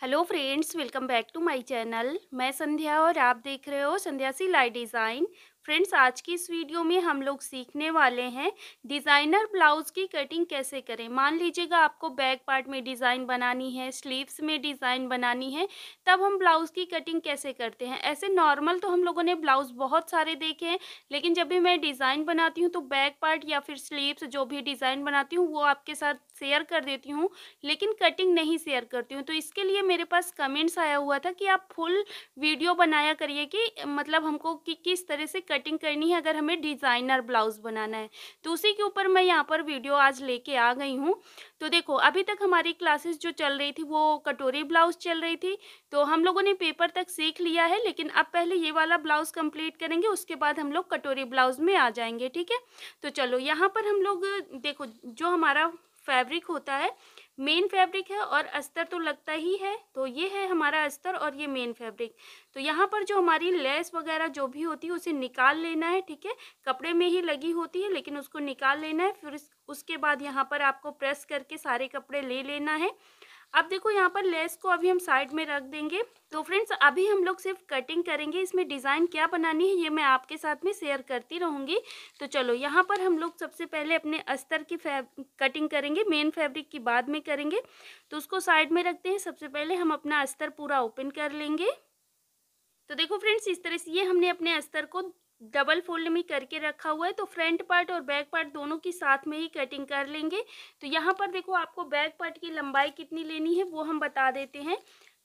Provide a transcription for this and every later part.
Hello friends, welcome back to my channel. मैं संध्या और आप देख रहे हो Sandhya C light design. Friends, आज की इस वीडियो में हम लोग सीखने वाले हैं डिज़ाइनर ब्लाउज़ की कटिंग कैसे करें। मान लीजिएगा आपको बैक पार्ट में डिज़ाइन बनानी है, स्लीव्स में डिज़ाइन बनानी है, तब हम ब्लाउज़ की कटिंग कैसे करते हैं। ऐसे नॉर्मल तो हम लोगों ने ब्लाउज़ बहुत सारे देखे हैं, लेकिन जब भी मैं डिज़ाइन बनाती हूँ तो बैक पार्ट या फिर स्लीव्स जो भी डिज़ाइन बनाती हूँ वो आपके साथ शेयर कर देती हूँ, लेकिन कटिंग नहीं शेयर करती हूँ। तो इसके लिए मेरे पास कमेंट्स आया हुआ था कि आप फुल वीडियो बनाया करिए कि मतलब हमको कि किस तरह से कटिंग करनी है अगर हमें डिज़ाइनर ब्लाउज़ बनाना है। तो उसी के ऊपर मैं यहाँ पर वीडियो आज लेके आ गई हूँ। तो देखो, अभी तक हमारी क्लासेस जो चल रही थी वो कटोरी ब्लाउज़ चल रही थी, तो हम लोगों ने पेपर तक सीख लिया है, लेकिन अब पहले ये वाला ब्लाउज़ कंप्लीट करेंगे, उसके बाद हम लोग कटोरी ब्लाउज़ में आ जाएँगे, ठीक है? तो चलो, यहाँ पर हम लोग देखो, जो हमारा फैब्रिक होता है, मेन फैब्रिक है और अस्तर तो लगता ही है, तो ये है हमारा अस्तर और ये मेन फैब्रिक। तो यहाँ पर जो हमारी लेस वगैरह जो भी होती है उसे निकाल लेना है, ठीक है? कपड़े में ही लगी होती है लेकिन उसको निकाल लेना है, फिर उसके बाद यहाँ पर आपको प्रेस करके सारे कपड़े ले लेना है। अब देखो, यहाँ पर लेस को अभी हम साइड में रख देंगे। तो फ्रेंड्स, अभी हम लोग सिर्फ कटिंग करेंगे, इसमें डिज़ाइन क्या बनानी है ये मैं आपके साथ में शेयर करती रहूँगी। तो चलो, यहाँ पर हम लोग सबसे पहले अपने अस्तर की कटिंग करेंगे, मेन फैब्रिक की बाद में करेंगे। तो उसको साइड में रखते हैं। सबसे पहले हम अपना अस्तर पूरा ओपन कर लेंगे। तो देखो फ्रेंड्स, इस तरह से ये हमने अपने अस्तर को डबल फोल्ड में करके रखा हुआ है। तो फ्रंट पार्ट और बैक पार्ट दोनों की साथ में ही कटिंग कर लेंगे। तो यहाँ पर देखो, आपको बैक पार्ट की लंबाई कितनी लेनी है वो हम बता देते हैं।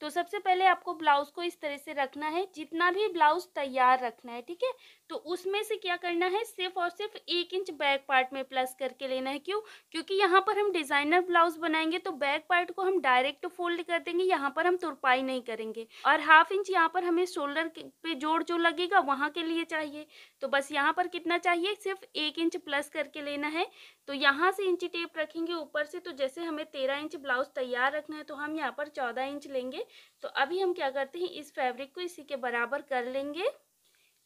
तो सबसे पहले आपको ब्लाउज को इस तरह से रखना है, जितना भी ब्लाउज तैयार रखना है, ठीक है? तो उसमें से क्या करना है, सिर्फ और सिर्फ 1 इंच बैक पार्ट में प्लस करके लेना है। क्यों? क्योंकि यहाँ पर हम डिजाइनर ब्लाउज बनाएंगे तो बैक पार्ट को हम डायरेक्ट फोल्ड कर देंगे, यहाँ पर हम तुरपाई नहीं करेंगे। और 1/2 इंच यहाँ पर हमें शोल्डर पे जोड़ जो लगेगा वहां के लिए चाहिए। तो बस यहाँ पर कितना चाहिए, सिर्फ 1 इंच प्लस करके लेना है। तो यहाँ से इंची टेप रखेंगे ऊपर से। तो जैसे हमें 13 इंच ब्लाउज तैयार रखना है तो हम यहाँ पर 14 इंच लेंगे। तो अभी हम क्या करते हैं, इस फैब्रिक को इसी के बराबर कर लेंगे।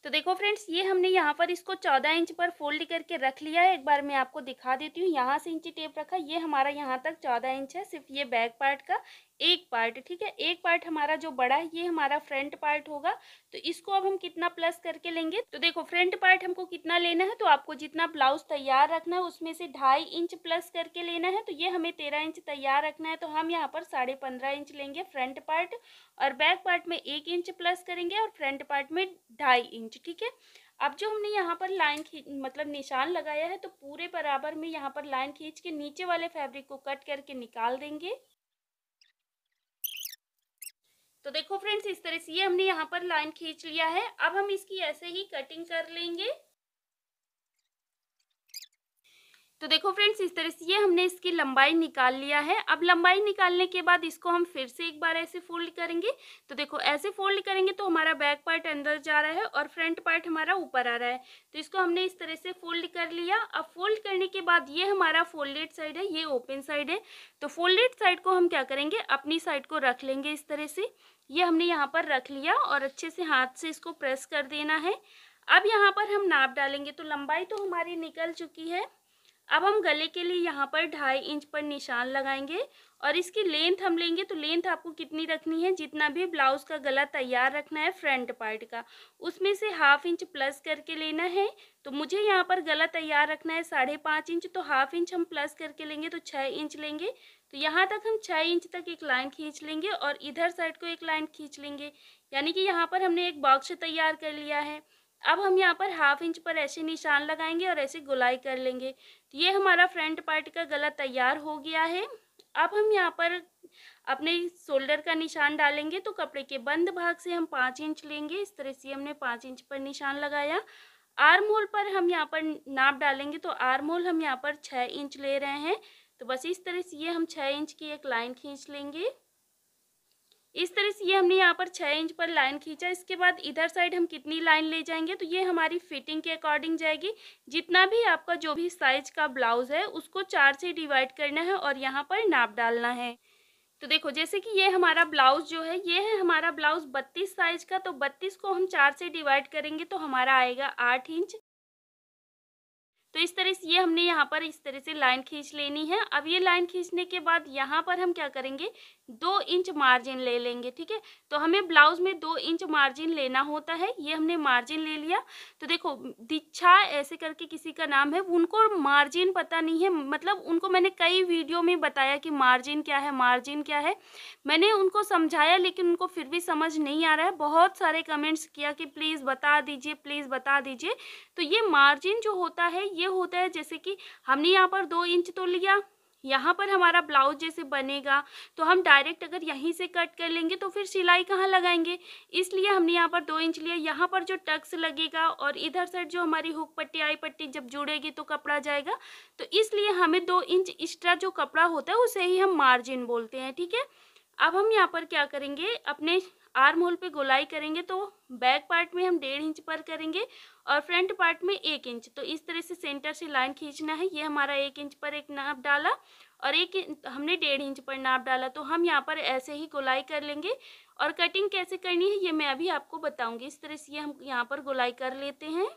तो देखो फ्रेंड्स, ये हमने यहाँ पर इसको 14 इंच पर फोल्ड करके रख लिया है। एक बार मैं आपको दिखा देती हूँ। यहाँ से इंची टेप रखा, ये हमारा यहाँ तक 14 इंच है, सिर्फ ये बैक पार्ट का एक पार्ट, ठीक है? एक पार्ट हमारा जो बड़ा है ये हमारा फ्रंट पार्ट होगा। तो इसको अब हम कितना प्लस करके लेंगे, तो देखो, फ्रंट पार्ट हमको कितना लेना है, तो आपको जितना ब्लाउज तैयार रखना है उसमें से 2.5 इंच प्लस करके लेना है। तो ये हमें 13 इंच तैयार रखना है, तो हम यहाँ पर 15.5 इंच लेंगे फ्रंट पार्ट, और बैक पार्ट में 1 इंच प्लस करेंगे और फ्रंट पार्ट में 2.5 इंच, ठीक है? अब जो हमने यहाँ पर लाइन मतलब निशान लगाया है, तो पूरे बराबर में यहाँ पर लाइन खींच के नीचे वाले फैब्रिक को कट करके निकाल देंगे। तो देखो फ्रेंड्स, इस तरह से ये हमने यहाँ पर लाइन खींच लिया है। अब हम इसकी ऐसे ही कटिंग कर लेंगे। तो देखो फ्रेंड्स, इस तरह से ये हमने इसकी लंबाई निकाल लिया है। अब लंबाई निकालने के बाद इसको हम फिर से एक बार ऐसे फोल्ड करेंगे। तो देखो, ऐसे फोल्ड करेंगे तो हमारा बैक पार्ट अंदर जा रहा है और फ्रंट पार्ट हमारा ऊपर आ रहा है। तो इसको हमने इस तरह से फोल्ड कर लिया। अब फोल्ड करने के बाद ये हमारा फोल्डेड साइड है, ये ओपन साइड है। तो फोल्डेड साइड को हम क्या करेंगे, अपनी साइड को रख लेंगे इस तरह से। ये हमने यहाँ पर रख लिया और अच्छे से हाथ से इसको प्रेस कर देना है। अब यहाँ पर हम नाप डालेंगे। तो लंबाई तो हमारी निकल चुकी है। अब हम गले के लिए यहाँ पर 2.5 इंच पर निशान लगाएंगे और इसकी लेंथ हम लेंगे। तो लेंथ आपको कितनी रखनी है, जितना भी ब्लाउज का गला तैयार रखना है फ्रंट पार्ट का, उसमें से 1/2 इंच प्लस करके लेना है। तो मुझे यहाँ पर गला तैयार रखना है 5.5 इंच, तो 1/2 इंच हम प्लस करके लेंगे तो 6 इंच लेंगे। तो यहाँ तक हम 6 इंच तक एक लाइन खींच लेंगे और इधर साइड को एक लाइन खींच लेंगे, यानी कि यहाँ पर हमने एक बॉक्स तैयार कर लिया है। अब हम यहाँ पर 1/2 इंच पर ऐसे निशान लगाएंगे और ऐसे गोलाई कर लेंगे। तो ये हमारा फ्रंट पार्ट का गला तैयार हो गया है। अब हम यहाँ पर अपने शोल्डर का निशान डालेंगे। तो कपड़े के बंद भाग से हम 5 इंच लेंगे। इस तरह से हमने 5 इंच पर निशान लगाया। आर्म होल पर हम यहाँ पर नाप डालेंगे। तो आर्म होल हम यहाँ पर 6 इंच ले रहे हैं। तो बस इस तरह से ये हम 6 इंच की एक लाइन खींच लेंगे। इस तरह से ये हमने यहाँ पर 6 इंच पर लाइन खींचा। इसके बाद इधर साइड हम कितनी लाइन ले जाएंगे, तो ये हमारी फिटिंग के अकॉर्डिंग जाएगी। जितना भी आपका जो भी साइज का ब्लाउज है उसको 4 से डिवाइड करना है और यहाँ पर नाप डालना है। तो देखो, जैसे कि ये हमारा ब्लाउज जो है, ये है हमारा ब्लाउज 32 साइज का। तो 32 को हम 4 से डिवाइड करेंगे तो हमारा आएगा 8 इंच। तो इस तरह से ये हमने यहाँ पर इस तरह से लाइन खींच लेनी है। अब ये लाइन खींचने के बाद यहाँ पर हम क्या करेंगे, 2 इंच मार्जिन ले लेंगे, ठीक है। तो हमें ब्लाउज में 2 इंच मार्जिन लेना होता है। ये हमने मार्जिन ले लिया। तो देखो दीक्षा ऐसे करके किसी का नाम है, उनको मार्जिन पता नहीं है, मतलब उनको मैंने कई वीडियो में बताया कि मार्जिन क्या है, मार्जिन क्या है। मैंने उनको समझाया लेकिन उनको फिर भी समझ नहीं आ रहा है। बहुत सारे कमेंट्स किया कि प्लीज़ बता दीजिए, प्लीज़ बता दीजिए। तो ये मार्जिन जो होता है ये होता है, जैसे कि हमने यहाँ पर 2 इंच तो लिया, यहाँ पर हमारा ब्लाउज जैसे बनेगा तो हम डायरेक्ट अगर यहीं से कट कर लेंगे तो फिर सिलाई कहाँ लगाएंगे, इसलिए हमने यहाँ पर 2 इंच लिया। यहाँ पर जो टक्स लगेगा और इधर साइड जो हमारी हुक पट्टी आई पट्टी जब जुड़ेगी तो कपड़ा जाएगा, तो इसलिए हमें 2 इंच एक्स्ट्रा जो कपड़ा होता है उसे ही हम मार्जिन बोलते हैं, ठीक है। अब हम यहाँ पर क्या करेंगे, अपने आर्म होल पे गोलाई करेंगे। तो बैक पार्ट में हम 1.5 इंच पर करेंगे और फ्रंट पार्ट में 1 इंच। तो इस तरह से सेंटर से लाइन खींचना है। ये हमारा 1 इंच पर एक नाप डाला और हमने 1.5 इंच पर नाप डाला। तो हम यहाँ पर ऐसे ही गोलाई कर लेंगे और कटिंग कैसे करनी है ये मैं अभी आपको बताऊंगी। इस तरह से हम यहाँ पर गोलाई कर लेते हैं।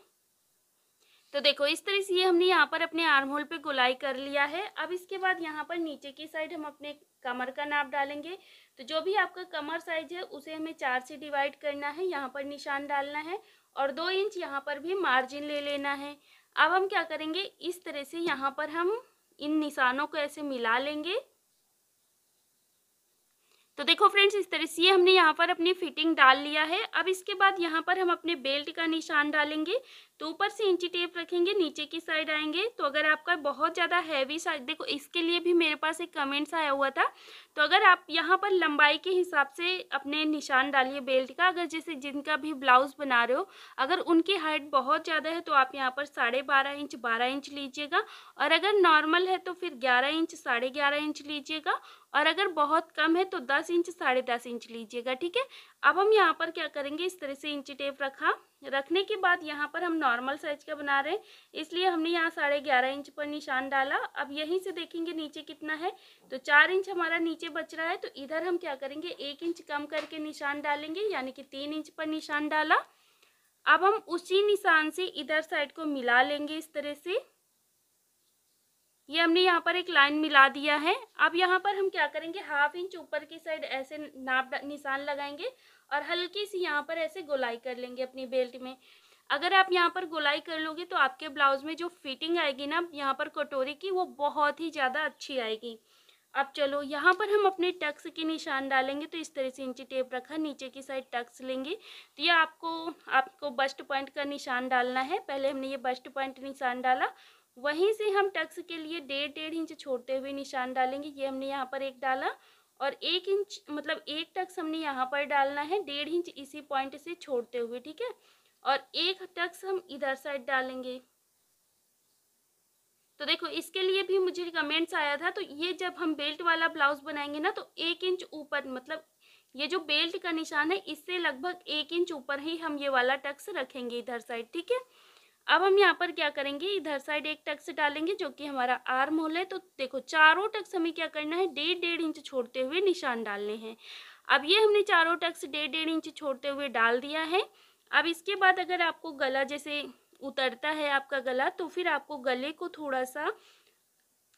तो देखो इस तरह से ये हमने यहाँ पर अपने आर्म होल पे गोलाई कर लिया है। अब इसके बाद यहाँ पर नीचे की साइड हम अपने कमर का नाप डालेंगे। तो जो भी आपका कमर साइज है उसे हमें 4 से डिवाइड करना है, यहाँ पर निशान डालना है और 2 इंच यहाँ पर भी मार्जिन ले लेना है। अब हम क्या करेंगे, इस तरह से यहाँ पर हम इन निशानों को ऐसे मिला लेंगे। तो देखो फ्रेंड्स इस तरह से हमने यहाँ पर अपनी फिटिंग डाल लिया है। अब इसके बाद यहाँ पर हम अपने बेल्ट का निशान डालेंगे। तो ऊपर से इंची टेप रखेंगे, नीचे की साइड आएंगे। तो अगर आपका बहुत ज़्यादा हैवी साइज, देखो इसके लिए भी मेरे पास एक कमेंट्स आया हुआ था। तो अगर आप यहाँ पर लंबाई के हिसाब से अपने निशान डालिए बेल्ट का। अगर जैसे जिनका भी ब्लाउज बना रहे हो, अगर उनकी हाइट बहुत ज़्यादा है तो आप यहाँ पर 12.5 इंच 12 इंच लीजिएगा, और अगर नॉर्मल है तो फिर 11 इंच 11.5 इंच लीजिएगा, और अगर बहुत कम है तो 10 इंच 10.5 इंच लीजिएगा, ठीक है। अब हम यहाँ पर क्या करेंगे, इस तरह से इंची टेप रखने के बाद यहाँ पर हम नॉर्मल साइज का बना रहे हैं, इसलिए हमने यहाँ 11.5 इंच पर निशान डाला। अब यहीं से देखेंगे नीचे कितना है, तो 4 इंच हमारा नीचे बच रहा है। तो इधर हम क्या करेंगे, 1 इंच कम करके निशान डालेंगे, यानी कि 3 इंच पर निशान डाला। अब हम उसी निशान से इधर साइड को मिला लेंगे इस तरह से। ये हमने यहाँ पर एक लाइन मिला दिया है। अब यहाँ पर हम क्या करेंगे, 1/2 इंच ऊपर की साइड ऐसे निशान लगाएंगे और हल्की सी यहाँ पर ऐसे गोलाई कर लेंगे अपनी बेल्ट में। अगर आप यहाँ पर गोलाई कर लोगे तो आपके ब्लाउज में जो फिटिंग आएगी ना यहाँ पर कटोरी की, वो बहुत ही ज़्यादा अच्छी आएगी। अब चलो यहाँ पर हम अपने टक्स के निशान डालेंगे। तो इस तरह से इंची टेप रखा, नीचे की साइड टक्स लेंगे। तो ये आपको बस्ट पॉइंट का निशान डालना है। पहले हमने ये बस्ट पॉइंट निशान डाला, वहीं से हम टक्स के लिए 1.5 इंच छोड़ते हुए निशान डालेंगे। ये हमने यहाँ पर एक डाला और 1 इंच मतलब एक टक्स हमने यहाँ पर डालना है 1.5 इंच इसी पॉइंट से छोड़ते हुए, ठीक है। और एक टक्स हम इधर साइड डालेंगे। तो देखो इसके लिए भी मुझे कमेंट्स आया था। तो ये जब हम बेल्ट वाला ब्लाउज बनाएंगे ना, तो 1 इंच ऊपर, मतलब ये जो बेल्ट का निशान है इससे लगभग 1 इंच ऊपर ही हम ये वाला टक्स रखेंगे इधर साइड, ठीक है। अब हम यहाँ पर क्या करेंगे, इधर साइड एक टक्स डालेंगे जो कि हमारा आर्म होल है। तो देखो चारों टक्स हमें क्या करना है, 1.5 इंच छोड़ते हुए निशान डालने हैं। अब ये हमने चारों टक्स 1.5 इंच छोड़ते हुए डाल दिया है। अब इसके बाद अगर आपको गला जैसे उतरता है आपका गला, तो फिर आपको गले को थोड़ा सा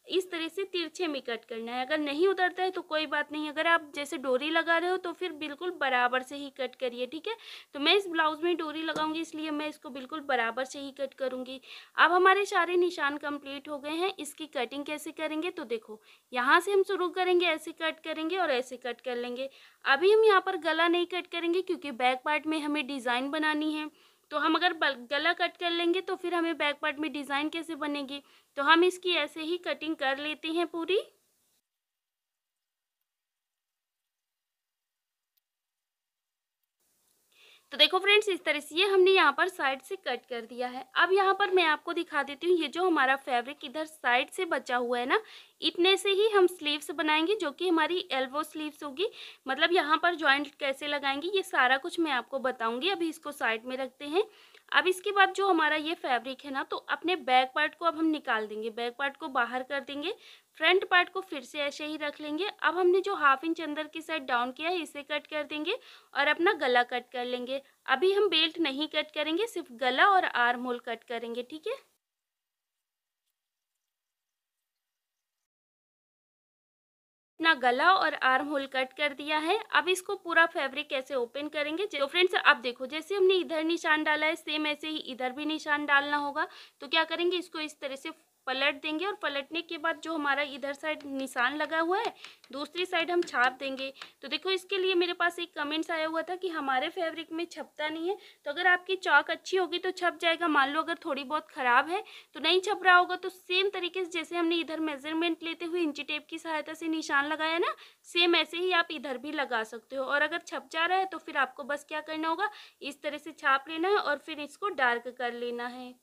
इस तरह से तिरछे में कट करना है। अगर नहीं उतरता है तो कोई बात नहीं, अगर आप जैसे डोरी लगा रहे हो तो फिर बिल्कुल बराबर से ही कट करिए, ठीक है। तो मैं इस ब्लाउज में डोरी लगाऊंगी, इसलिए मैं इसको बिल्कुल बराबर से ही कट करूंगी। अब हमारे सारे निशान कंप्लीट हो गए हैं। इसकी कटिंग कैसे करेंगे, तो देखो यहाँ से हम शुरू करेंगे, ऐसे कट करेंगे और ऐसे कट कर लेंगे। अभी हम यहाँ पर गला नहीं कट करेंगे क्योंकि बैक पार्ट में हमें डिज़ाइन बनानी है। तो हम अगर गला कट कर लेंगे तो फिर हमें बैक पार्ट में डिज़ाइन कैसे बनेगी। तो हम इसकी ऐसे ही कटिंग कर लेते हैं पूरी। तो देखो फ्रेंड्स इस तरह से ये हमने यहाँ पर साइड से कट कर दिया है। अब यहाँ पर मैं आपको दिखा देती हूँ, ये जो हमारा फैब्रिक इधर साइड से बचा हुआ है ना, इतने से ही हम स्लीव्स बनाएंगे जो कि हमारी एल्बो स्लीव्स होगी। मतलब यहाँ पर जॉइंट कैसे लगाएंगे ये सारा कुछ मैं आपको बताऊंगी। अभी इसको साइड में रखते हैं। अब इसके बाद जो हमारा ये फैब्रिक है ना, तो अपने बैक पार्ट को अब हम निकाल देंगे, बैक पार्ट को बाहर कर देंगे। फ्रंट पार्ट को फिर से ऐसे ही रख लेंगे। अब हमने जो 1/2 इंच अंदर की साइड डाउन किया है इसे कट कर देंगे और अपना गला कट कर लेंगे। अभी हम बेल्ट नहीं कट करेंगे, सिर्फ गला और आर्म होल कट करेंगे, ठीक है। अपना गला और आर्म होल कट कर दिया है। अब इसको पूरा फैब्रिक कैसे ओपन करेंगे, तो फ्रेंड्स अब देखो, जैसे हमने इधर निशान डाला है सेम ऐसे ही इधर भी निशान डालना होगा। तो क्या करेंगे, इसको इस तरह से पलट देंगे और पलटने के बाद जो हमारा इधर साइड निशान लगा हुआ है दूसरी साइड हम छाप देंगे। तो देखो, इसके लिए मेरे पास एक कमेंट्स आया हुआ था कि हमारे फैब्रिक में छपता नहीं है। तो अगर आपकी चॉक अच्छी होगी तो छप जाएगा। मान लो अगर थोड़ी बहुत ख़राब है तो नहीं छप रहा होगा, तो सेम तरीके से जैसे हमने इधर मेजरमेंट लेते हुए इंची टेप की सहायता से निशान लगाया ना, सेम ऐसे ही आप इधर भी लगा सकते हो। और अगर छप जा रहा है तो फिर आपको बस क्या करना होगा, इस तरह से छाप लेना है और फिर इसको डार्क कर लेना है।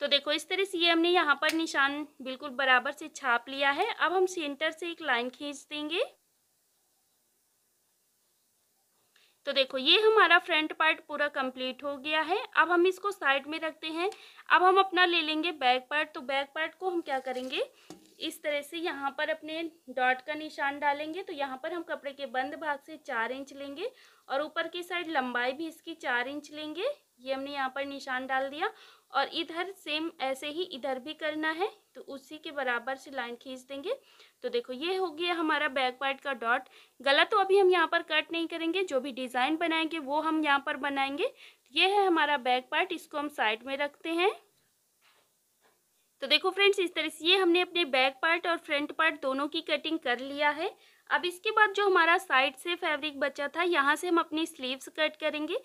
तो देखो, इस तरह से ये हमने यहाँ पर निशान बिल्कुल बराबर से छाप लिया है। अब हम सेंटर से एक लाइन खींच देंगे। तो देखो, ये हमारा फ्रंट पार्ट पूरा कंप्लीट हो गया है। अब हम इसको साइड में रखते हैं। अब हम अपना ले लेंगे बैक पार्ट। तो बैक पार्ट को हम क्या करेंगे, इस तरह से यहाँ पर अपने डॉट का निशान डालेंगे। तो यहाँ पर हम कपड़े के बंद भाग से 4 इंच लेंगे और ऊपर की साइड लंबाई भी इसकी 4 इंच लेंगे। ये हमने यहाँ पर निशान डाल दिया और इधर सेम ऐसे ही इधर भी करना है। तो उसी के बराबर से लाइन खींच देंगे। तो देखो, ये हो गया हमारा बैक पार्ट का डॉट। गला तो अभी हम यहाँ पर कट नहीं करेंगे, जो भी डिज़ाइन बनाएंगे वो हम यहाँ पर बनाएंगे। ये है हमारा बैक पार्ट, इसको हम साइड में रखते हैं। तो देखो फ्रेंड्स, इस तरह से ये हमने अपने बैक पार्ट और फ्रंट पार्ट दोनों की कटिंग कर लिया है। अब इसके बाद जो हमारा साइड से फैब्रिक बचा था, यहाँ से हम अपनी स्लीव्स कट करेंगे।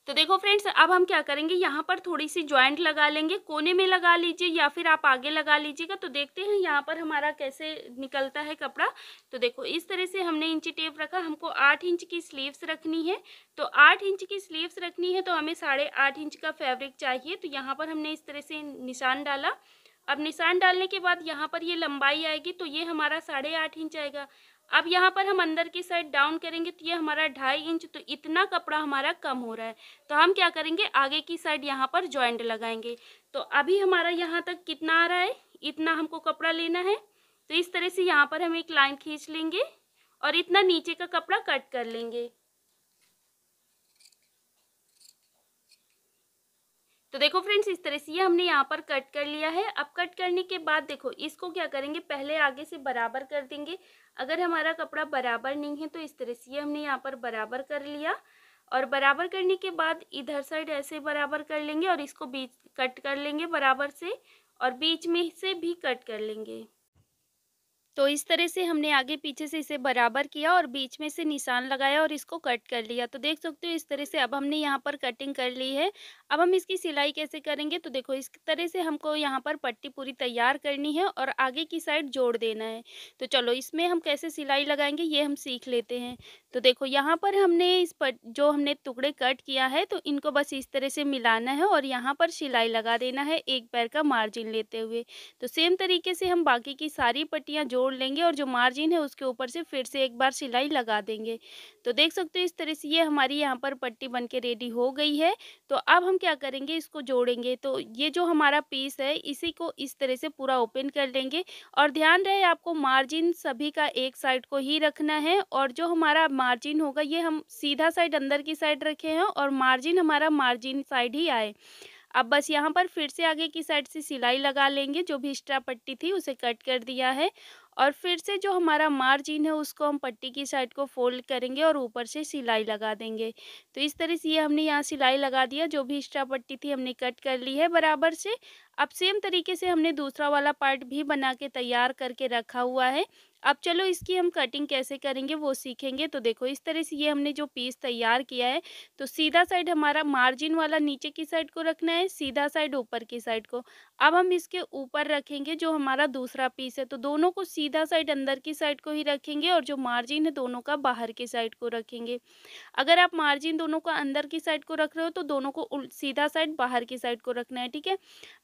तो देखो फ्रेंड्स, अब हम क्या करेंगे, यहाँ पर थोड़ी सी जॉइंट लगा लेंगे। कोने में लगा लीजिए या फिर आप आगे लगा लीजिएगा। तो देखते हैं यहाँ पर हमारा कैसे निकलता है कपड़ा। तो देखो, इस तरह से हमने इंची टेप रखा। हमको 8 इंच की स्लीव्स रखनी है। तो 8 इंच की स्लीव्स रखनी है तो हमें 8.5 इंच का फैब्रिक चाहिए। तो यहाँ पर हमने इस तरह से निशान डाला। अब निशान डालने के बाद यहाँ पर ये लंबाई आएगी, तो ये हमारा 8.5 इंच आएगा। अब यहाँ पर हम अंदर की साइड डाउन करेंगे तो ये हमारा 2.5 इंच। तो इतना कपड़ा हमारा कम हो रहा है। तो हम क्या करेंगे, आगे की साइड यहाँ पर जॉइंट लगाएंगे। तो अभी हमारा यहाँ तक कितना आ रहा है, इतना हमको कपड़ा लेना है। तो इस तरह से यहाँ पर हम एक लाइन खींच लेंगे और इतना नीचे का कपड़ा कट कर लेंगे। तो देखो फ्रेंड्स, इस तरह से ये हमने यहाँ पर कट कर लिया है। अब कट करने के बाद देखो, इसको क्या करेंगे, पहले आगे से बराबर कर देंगे। अगर हमारा कपड़ा बराबर नहीं है तो इस तरह से ये हमने यहाँ पर बराबर कर लिया। और बराबर करने के बाद इधर साइड ऐसे बराबर कर लेंगे और इसको बीच कट कर लेंगे बराबर से, और बीच में से भी कट कर लेंगे। तो इस तरह से हमने आगे पीछे से इसे बराबर किया और बीच में से निशान लगाया और इसको कट कर लिया। तो देख सकते हो, इस तरह से अब हमने यहाँ पर कटिंग कर ली है। अब हम इसकी सिलाई कैसे करेंगे, तो देखो, इस तरह से हमको यहाँ पर पट्टी पूरी तैयार करनी है और आगे की साइड जोड़ देना है। तो चलो, इसमें हम कैसे सिलाई लगाएंगे ये हम सीख लेते हैं। तो देखो, यहाँ पर हमने जो हमने टुकड़े कट किया है तो इनको बस इस तरह से मिलाना है और यहाँ पर सिलाई लगा देना है, एक पैर का मार्जिन लेते हुए। तो सेम तरीके से हम बाकी की सारी पट्टियाँ जोड़ लेंगे और जो मार्जिन है उसके ऊपर से फिर से एक बार सिलाई लगा देंगे। तो देख सकते हो, इस तरह से ये हमारी यहाँ पर पट्टी बनके रेडी हो गई है। तो अब हम क्या करेंगे, इसको जोड़ेंगे। तो ये जो हमारा पीस है इसी को इस तरह से पूरा ओपन कर लेंगे। और ध्यान रहे, आपको मार्जिन सभी का एक साइड को ही रखना है। और जो हमारा मार्जिन होगा ये हम सीधा साइड अंदर की साइड रखे हैं और मार्जिन हमारा मार्जिन साइड ही आए। अब बस यहाँ पर फिर से आगे की साइड से सिलाई लगा लेंगे। जो भी एक्स्ट्रा पट्टी थी उसे कट कर दिया है और फिर से जो हमारा मार्जिन है उसको हम पट्टी की साइड को फोल्ड करेंगे और ऊपर से सिलाई लगा देंगे। तो इस तरह से ये हमने यहाँ सिलाई लगा दिया। जो भी एक्स्ट्रा पट्टी थी हमने कट कर ली है बराबर से। अब सेम तरीके से हमने दूसरा वाला पार्ट भी बना के तैयार करके रखा हुआ है। अब चलो, इसकी हम कटिंग कैसे करेंगे वो सीखेंगे। तो देखो, इस तरह से ये हमने जो पीस तैयार किया है, तो सीधा साइड हमारा मार्जिन वाला नीचे की साइड को रखना है, सीधा साइड ऊपर की साइड को। अब हम इसके ऊपर रखेंगे जो हमारा दूसरा पीस है। तो दोनों को सीधा साइड अंदर की साइड को ही रखेंगे और जो मार्जिन है दोनों का बाहर की साइड को रखेंगे। अगर आप मार्जिन दोनों का अंदर की साइड को रख रहे हो तो दोनों को सीधा साइड बाहर की साइड को रखना है, ठीक है।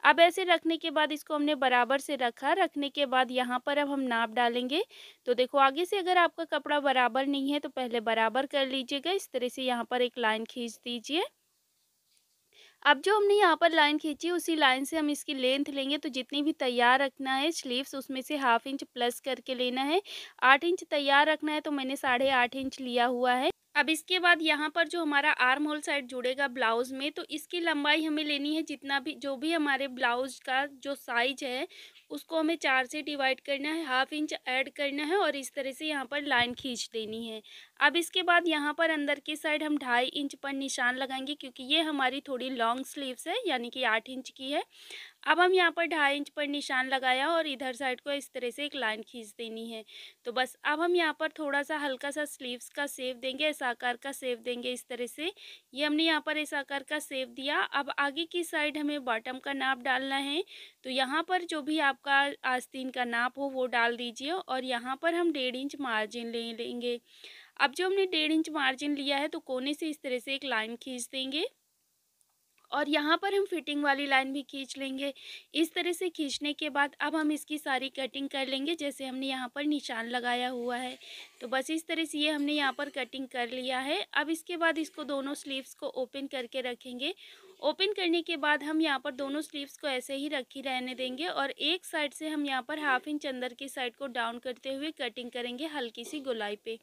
अब ऐसे रखने के बाद इसको हमने बराबर से रखा। रखने के बाद यहाँ पर अब हम नाप डालेंगे। तो देखो, आगे से अगर आपका कपड़ा बराबर नहीं है तो पहले बराबर कर लीजिएगा। इस तरह से यहाँ पर एक लाइन खींच दीजिए। अब जो हमने यहाँ पर लाइन खींची उसी लाइन से हम इसकी लेंथ लेंगे। तो जितनी भी तैयार रखना है स्लीव्स उसमें से 1/2 इंच प्लस करके लेना है। 8 इंच तैयार रखना है तो मैंने 8.5 इंच लिया हुआ है। अब इसके बाद यहाँ पर जो हमारा आर्म होल साइड जुड़ेगा ब्लाउज़ में, तो इसकी लंबाई हमें लेनी है जितना भी जो भी हमारे ब्लाउज़ का जो साइज़ है, उसको हमें 4 से डिवाइड करना है, हाफ इंच ऐड करना है और इस तरह से यहाँ पर लाइन खींच देनी है। अब इसके बाद यहाँ पर अंदर की साइड हम 2.5 इंच पर निशान लगाएँगे, क्योंकि ये हमारी थोड़ी लॉन्ग स्लीव्स है, यानी कि 8 इंच की है। अब हम यहाँ पर 2.5 इंच पर निशान लगाया और इधर साइड को इस तरह से एक लाइन खींच देनी है। तो बस अब हम यहाँ पर थोड़ा-सा हल्का-सा स्लीव्स का शेप देंगे, ऐस आकार का शेप देंगे इस तरह से। ये हमने यहाँ पर इस आकार का शेप दिया। अब आगे की साइड हमें बॉटम का नाप डालना है। तो यहाँ पर जो भी आपका आस्तीन का नाप हो वो डाल दीजिए और यहाँ पर हम 1.5 इंच मार्जिन ले लेंगे। अब जो हमने 1.5 इंच मार्जिन लिया है तो कोने से इस तरह से एक लाइन खींच देंगे और यहाँ पर हम फिटिंग वाली लाइन भी खींच लेंगे। इस तरह से खींचने के बाद अब हम इसकी सारी कटिंग कर लेंगे जैसे हमने यहाँ पर निशान लगाया हुआ है। तो बस इस तरह से ये हमने यहाँ पर कटिंग कर लिया है। अब इसके बाद इसको दोनों स्लीव्स को ओपन करके रखेंगे। ओपन करने के बाद हम यहाँ पर दोनों स्लीव्स को ऐसे ही रखी रहने देंगे और एक साइड से हम यहाँ पर हाफ इंच अंदर की साइड को डाउन करते हुए कटिंग करेंगे हल्की सी गोलाई पे।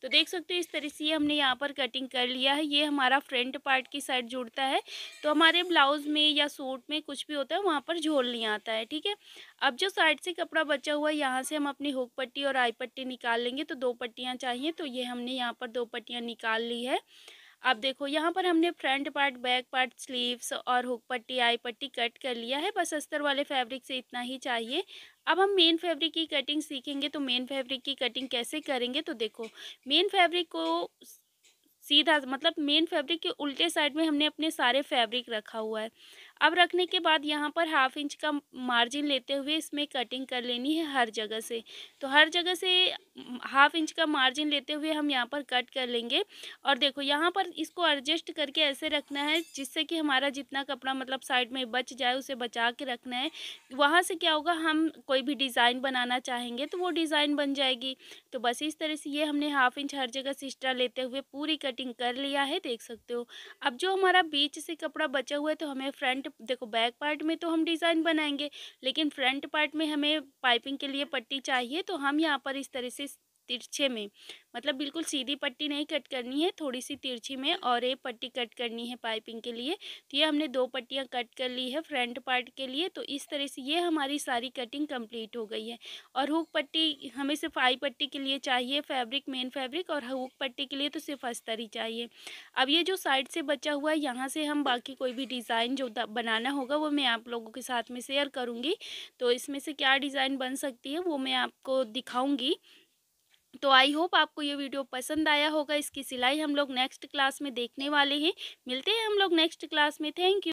तो देख सकते हो इस तरह से ये हमने यहाँ पर कटिंग कर लिया है। ये हमारा फ्रंट पार्ट की साइड जुड़ता है, तो हमारे ब्लाउज़ में या सूट में कुछ भी होता है वहाँ पर झोल नहीं आता है, ठीक है। अब जो साइड से कपड़ा बचा हुआ है यहाँ से हम अपनी हुक पट्टी और आई पट्टी निकाल लेंगे। तो 2 पट्टियाँ चाहिए, तो ये हमने यहाँ पर 2 पट्टियाँ निकाल ली है। अब देखो यहाँ पर हमने front part, back part, sleeves और हुक पट्टी, आई पट्टी कट कर लिया है। बस अस्तर वाले फैब्रिक से इतना ही चाहिए। अब हम मेन फैब्रिक की कटिंग सीखेंगे। तो मेन फैब्रिक की कटिंग कैसे करेंगे, तो देखो मेन फैब्रिक को सीधा मतलब मेन फैब्रिक के उल्टे साइड में हमने अपने सारे फैब्रिक रखा हुआ है। अब रखने के बाद यहाँ पर हाफ इंच का मार्जिन लेते हुए इसमें कटिंग कर लेनी है हर जगह से। तो हर जगह से हाफ इंच का मार्जिन लेते हुए हम यहाँ पर कट कर लेंगे और देखो यहाँ पर इसको एडजस्ट करके ऐसे रखना है जिससे कि हमारा जितना कपड़ा मतलब साइड में बच जाए उसे बचा के रखना है। वहाँ से क्या होगा, हम कोई भी डिज़ाइन बनाना चाहेंगे तो वो डिज़ाइन बन जाएगी। तो बस इस तरह से ये हमने हाफ इंच हर जगह से एक्स्ट्रा लेते हुए पूरी कटिंग कर लिया है, देख सकते हो। अब जो हमारा बीच से कपड़ा बचा हुआ है तो हमें फ्रंट देखो बैक पार्ट में तो हम डिज़ाइन बनाएंगे, लेकिन फ्रंट पार्ट में हमें पाइपिंग के लिए पट्टी चाहिए। तो हम यहाँ पर इस तरह से तिरछे में मतलब बिल्कुल सीधी पट्टी नहीं कट करनी है, थोड़ी सी तिरछी में और एक पट्टी कट करनी है पाइपिंग के लिए। तो ये हमने 2 पट्टियाँ कट कर ली है फ्रंट पार्ट के लिए। तो इस तरह से ये हमारी सारी कटिंग कंप्लीट हो गई है। और हुक पट्टी हमें सिर्फ आई पट्टी के लिए चाहिए फैब्रिक, मेन फैब्रिक, और हुक पट्टी के लिए तो सिर्फ अस्तर ही चाहिए। अब ये जो साइड से बचा हुआ है यहाँ से हम बाकी कोई भी डिज़ाइन जो बनाना होगा वो मैं आप लोगों के साथ में शेयर करूँगी। तो इसमें से क्या डिज़ाइन बन सकती है वो मैं आपको दिखाऊँगी। तो आई होप आपको ये वीडियो पसंद आया होगा। इसकी सिलाई हम लोग नेक्स्ट क्लास में देखने वाले हैं। मिलते हैं हम लोग नेक्स्ट क्लास में। Thank you.